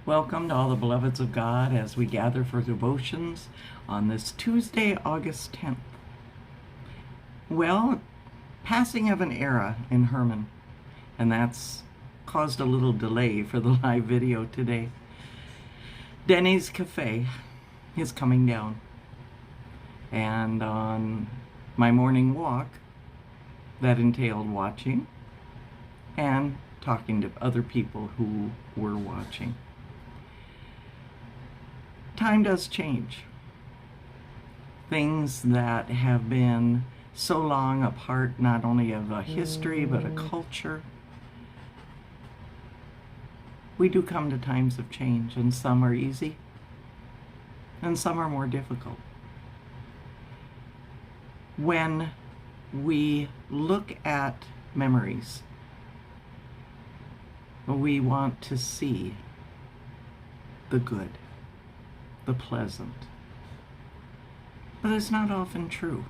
Welcome to all the beloveds of God as we gather for devotions on this Tuesday, August 10th. Well, passing of an era in Herman, and that's caused a little delay for the live video today. Denny's Cafe is coming down, and on my morning walk, that entailed watching and talking to other people who were watching. Time does change. Things that have been so long a part not only of a history but a culture, we do come to times of change, and some are easy and some are more difficult. When we look at memories, we want to see the good, the pleasant. But it's not often true.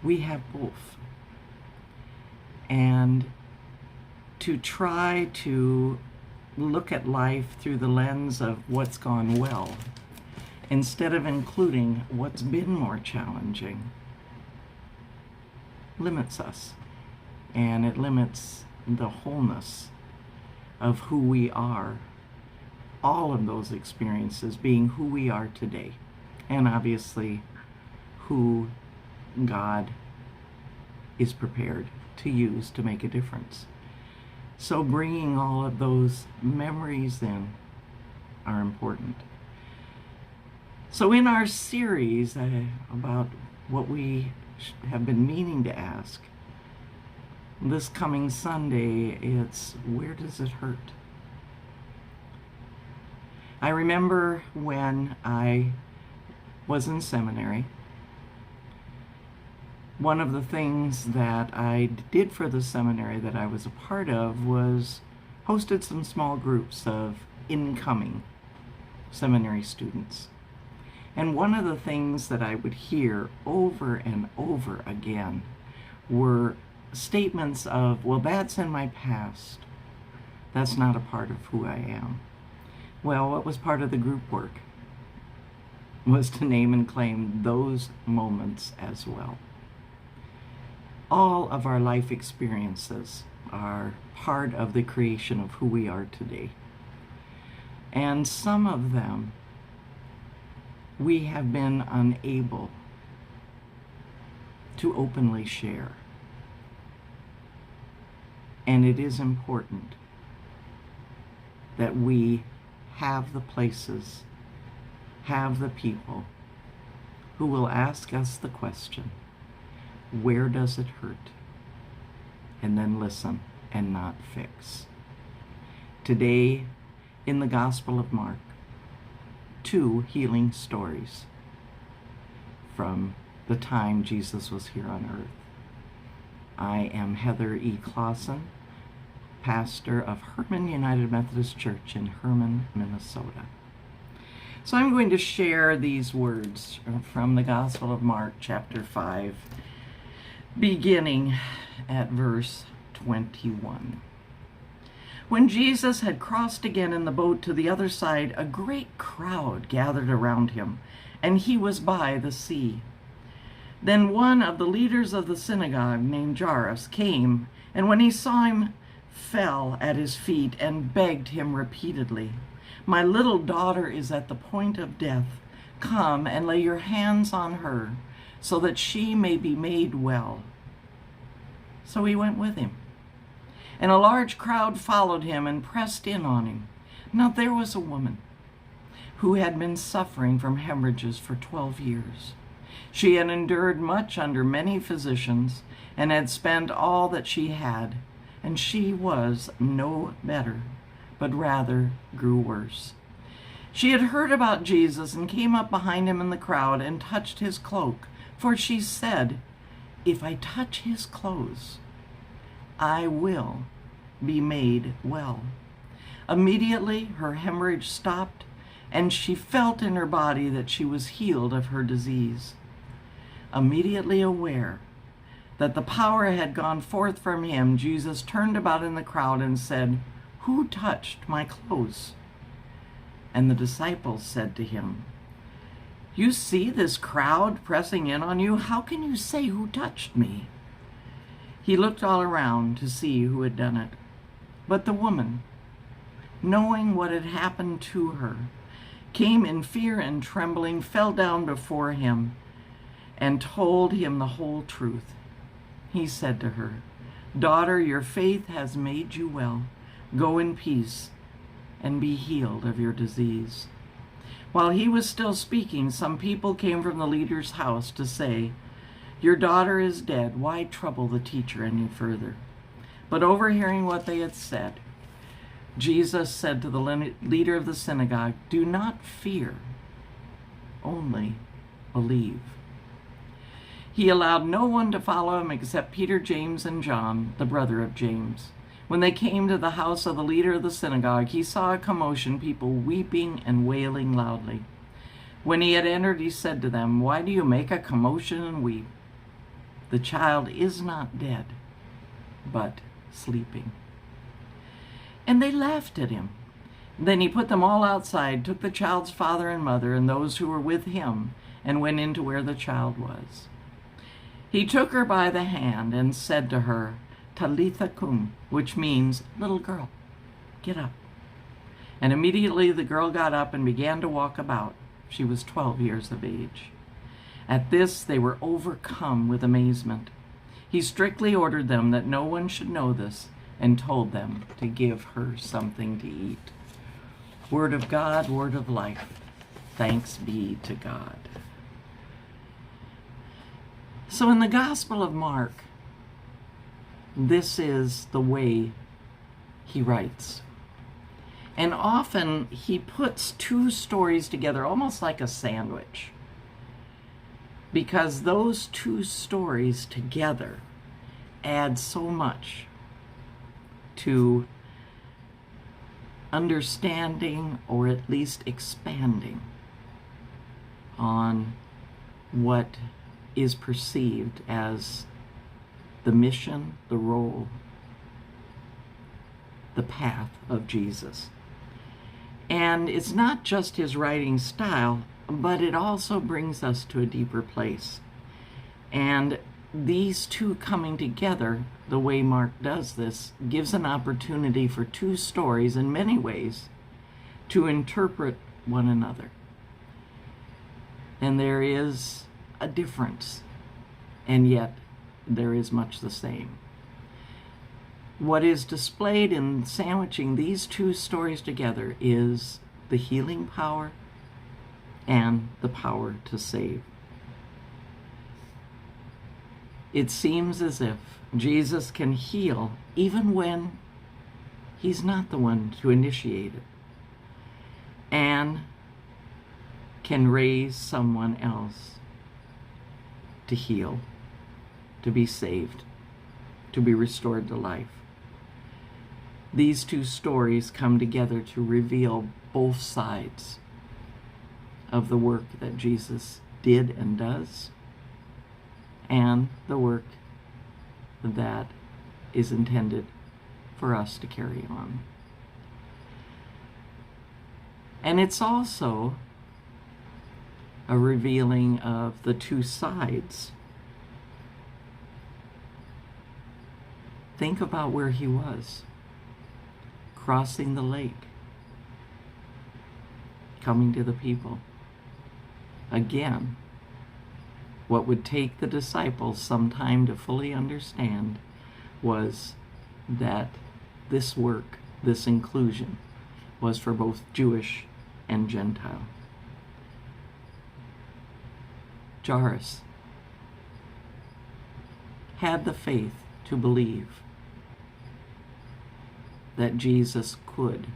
We have both. And to try to look at life through the lens of what's gone well, instead of including what's been more challenging, limits us. And it limits the wholeness of who we are. All of those experiences being who we are today, and obviously who God is prepared to use to make a difference. So bringing all of those memories in are important. So in our series about what we have been meaning to ask, this coming Sunday, it's where does it hurt? I remember when I was in seminary, one of the things that I did for the seminary that I was a part of was hosted some small groups of incoming seminary students. And one of the things that I would hear over and over again were statements of, well, that's in my past. That's not a part of who I am. Well, what was part of the group work was to name and claim those moments as well. All of our life experiences are part of the creation of who we are today. And some of them we have been unable to openly share. And it is important that we have the places, have the people who will ask us the question, where does it hurt? And then listen and not fix. Today, in the Gospel of Mark, 2 healing stories from the time Jesus was here on earth. I am Heather E. Clausen, pastor of Herman United Methodist Church in Herman, Minnesota. So I'm going to share these words from the Gospel of Mark, chapter 5, beginning at verse 21. When Jesus had crossed again in the boat to the other side, a great crowd gathered around him, and he was by the sea. Then one of the leaders of the synagogue, named Jairus, came, and when he saw him, fell at his feet and begged him repeatedly, "My little daughter is at the point of death. Come and lay your hands on her, so that she may be made well." So he went with him, and a large crowd followed him and pressed in on him. Now there was a woman who had been suffering from hemorrhages for 12 years. She had endured much under many physicians and had spent all that she had, and she was no better, but rather grew worse. She had heard about Jesus and came up behind him in the crowd and touched his cloak, for she said, "If I touch his clothes, I will be made well." Immediately her hemorrhage stopped, and she felt in her body that she was healed of her disease. Immediately aware that the power had gone forth from him, Jesus turned about in the crowd and said, "Who touched my clothes?" And the disciples said to him, "You see this crowd pressing in on you. How can you say, 'Who touched me?'" He looked all around to see who had done it. But the woman, knowing what had happened to her, came in fear and trembling, fell down before him, and told him the whole truth. He said to her, "Daughter, your faith has made you well. Go in peace and be healed of your disease." While he was still speaking, some people came from the leader's house to say, "Your daughter is dead. Why trouble the teacher any further?" But overhearing what they had said, Jesus said to the leader of the synagogue, "Do not fear, only believe." He allowed no one to follow him except Peter, James, and John, the brother of James. When they came to the house of the leader of the synagogue, he saw a commotion, people weeping and wailing loudly. When he had entered, he said to them, "Why do you make a commotion and weep? The child is not dead, but sleeping." And they laughed at him. Then he put them all outside, took the child's father and mother and those who were with him, and went into where the child was. He took her by the hand and said to her, "Talitha cum," which means, "Little girl, get up." And immediately the girl got up and began to walk about. She was 12 years of age. At this they were overcome with amazement. He strictly ordered them that no one should know this, and told them to give her something to eat. Word of God, word of life. Thanks be to God. So in the Gospel of Mark, this is the way he writes. And often he puts two stories together, almost like a sandwich, because those two stories together add so much to understanding, or at least expanding on what is perceived as the mission, the role, the path of Jesus. And it's not just his writing style, but it also brings us to a deeper place. And these two coming together, the way Mark does this, gives an opportunity for two stories in many ways to interpret one another. And there is a difference, and yet there is much the same. What is displayed in sandwiching these two stories together is the healing power and the power to save. It seems as if Jesus can heal even when he's not the one to initiate it, and can raise someone else to heal, to be saved, to be restored to life. These two stories come together to reveal both sides of the work that Jesus did and does, and the work that is intended for us to carry on. And it's also a revealing of the two sides. Think about where he was, crossing the lake, coming to the people. Again, what would take the disciples some time to fully understand was that this work, this inclusion, was for both Jewish and Gentile. Jairus had the faith to believe that Jesus could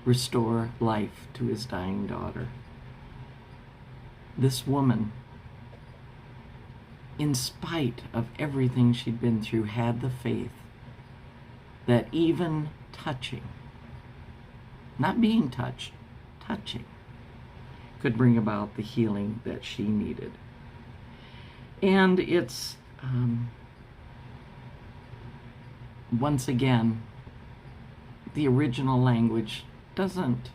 restore life to his dying daughter. This woman, in spite of everything she'd been through, had the faith that even touching, not being touched, touching, could bring about the healing that she needed. And it's, once again, the original language doesn't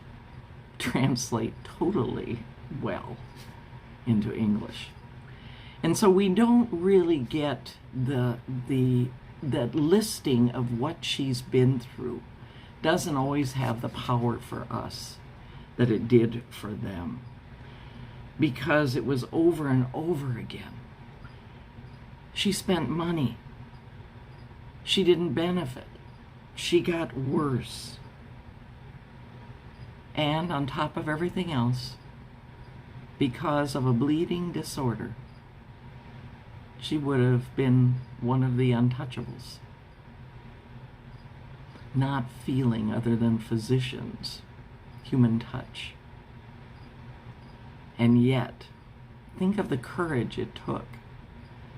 translate totally well into English. And so we don't really get that listing of what she's been through doesn't always have the power for us that it did for them, because it was over and over again. She spent money. She didn't benefit. She got worse. And on top of everything else, because of a bleeding disorder, she would have been one of the untouchables, not feeling other than physicians' human touch. And yet, think of the courage it took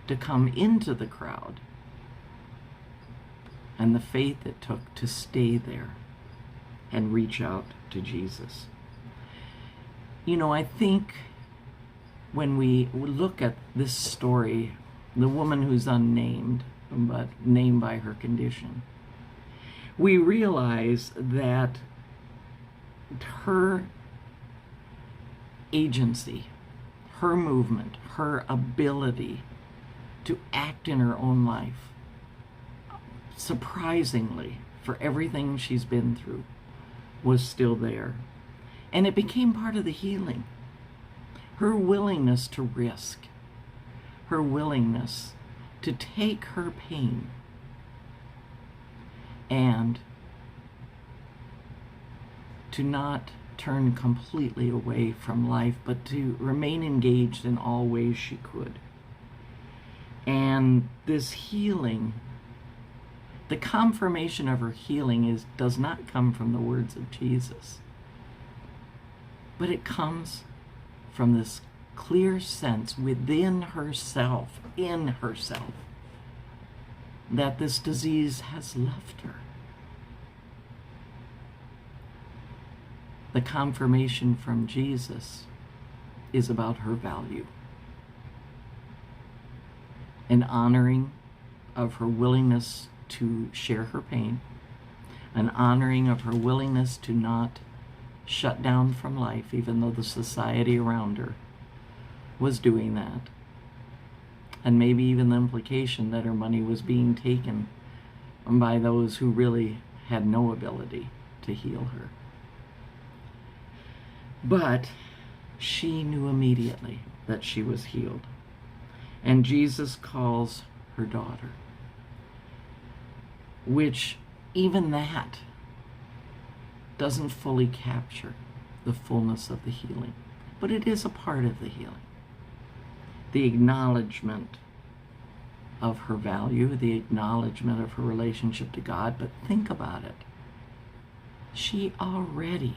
to come into the crowd and the faith it took to stay there and reach out to Jesus. You know, I think when we look at this story, the woman who's unnamed, but named by her condition, we realize that her agency, her movement, her ability to act in her own life, surprisingly, for everything she's been through, was still there. And it became part of the healing. Her willingness to risk, her willingness to take her pain and to not turn completely away from life, but to remain engaged in all ways she could. And this healing, the confirmation of her healing does not come from the words of Jesus, but it comes from this clear sense within herself, in herself, that this disease has left her. The confirmation from Jesus is about her value, an honoring of her willingness to share her pain, an honoring of her willingness to not shut down from life, even though the society around her was doing that, and maybe even the implication that her money was being taken by those who really had no ability to heal her. But she knew immediately that she was healed. And Jesus calls her daughter, which even that doesn't fully capture the fullness of the healing. But it is a part of the healing. The acknowledgement of her value, the acknowledgement of her relationship to God. But think about it. She already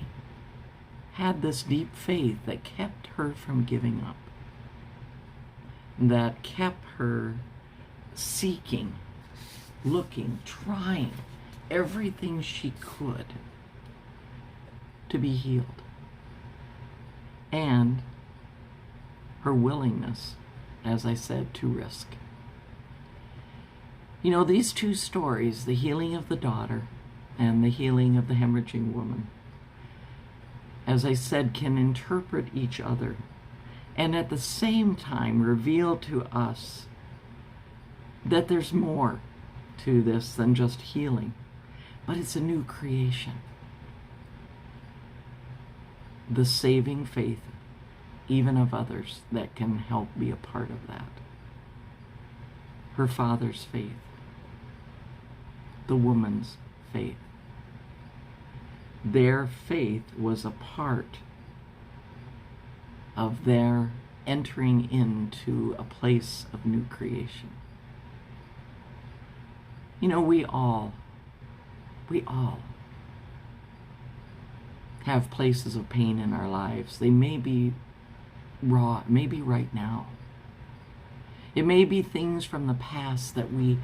had this deep faith that kept her from giving up, that kept her seeking, looking, trying everything she could to be healed. And her willingness, as I said, to risk. You know, these two stories, the healing of the daughter and the healing of the hemorrhaging woman, as I said, can interpret each other and at the same time reveal to us that there's more to this than just healing, but it's a new creation. The saving faith, even of others, that can help be a part of that. Her father's faith, the woman's faith. Their faith was a part of their entering into a place of new creation. You know, we all have places of pain in our lives. They may be raw, maybe right now. It may be things from the past that we,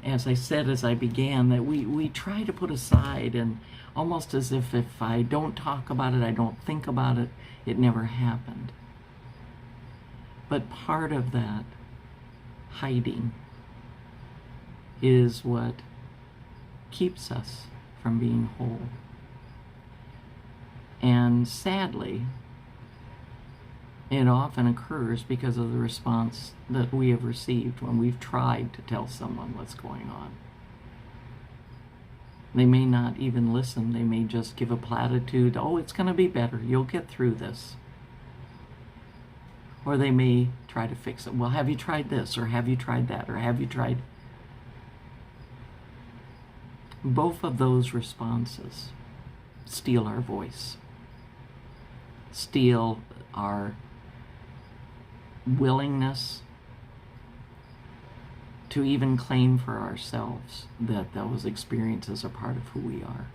as I said as I began, that we try to put aside, and almost as if I don't talk about it, I don't think about it, it never happened. But part of that hiding is what keeps us from being whole. And sadly, it often occurs because of the response that we have received when we've tried to tell someone what's going on. They may not even listen. They may just give a platitude, oh, it's going to be better. You'll get through this. Or they may try to fix it. Well, have you tried this? Or have you tried that? Or have you tried... Both of those responses steal our voice, steal our willingness to even claim for ourselves that those experiences are part of who we are.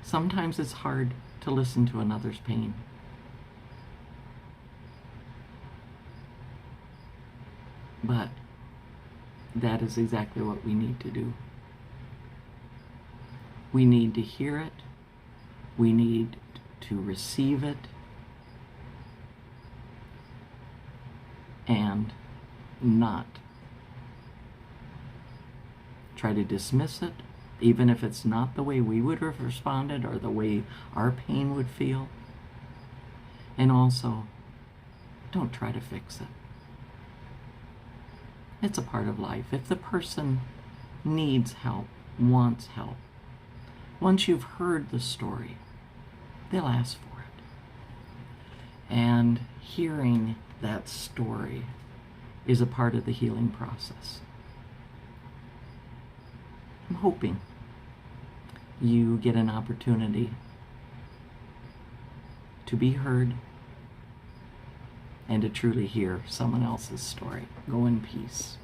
Sometimes it's hard to listen to another's pain. But that is exactly what we need to do. We need to hear it. We need to receive it. And not try to dismiss it, even if it's not the way we would have responded or the way our pain would feel. And also, don't try to fix it. It's a part of life. If the person needs help, wants help, once you've heard the story, they'll ask for it. And hearing that story is a part of the healing process. I'm hoping you get an opportunity to be heard and to truly hear someone else's story. Go in peace.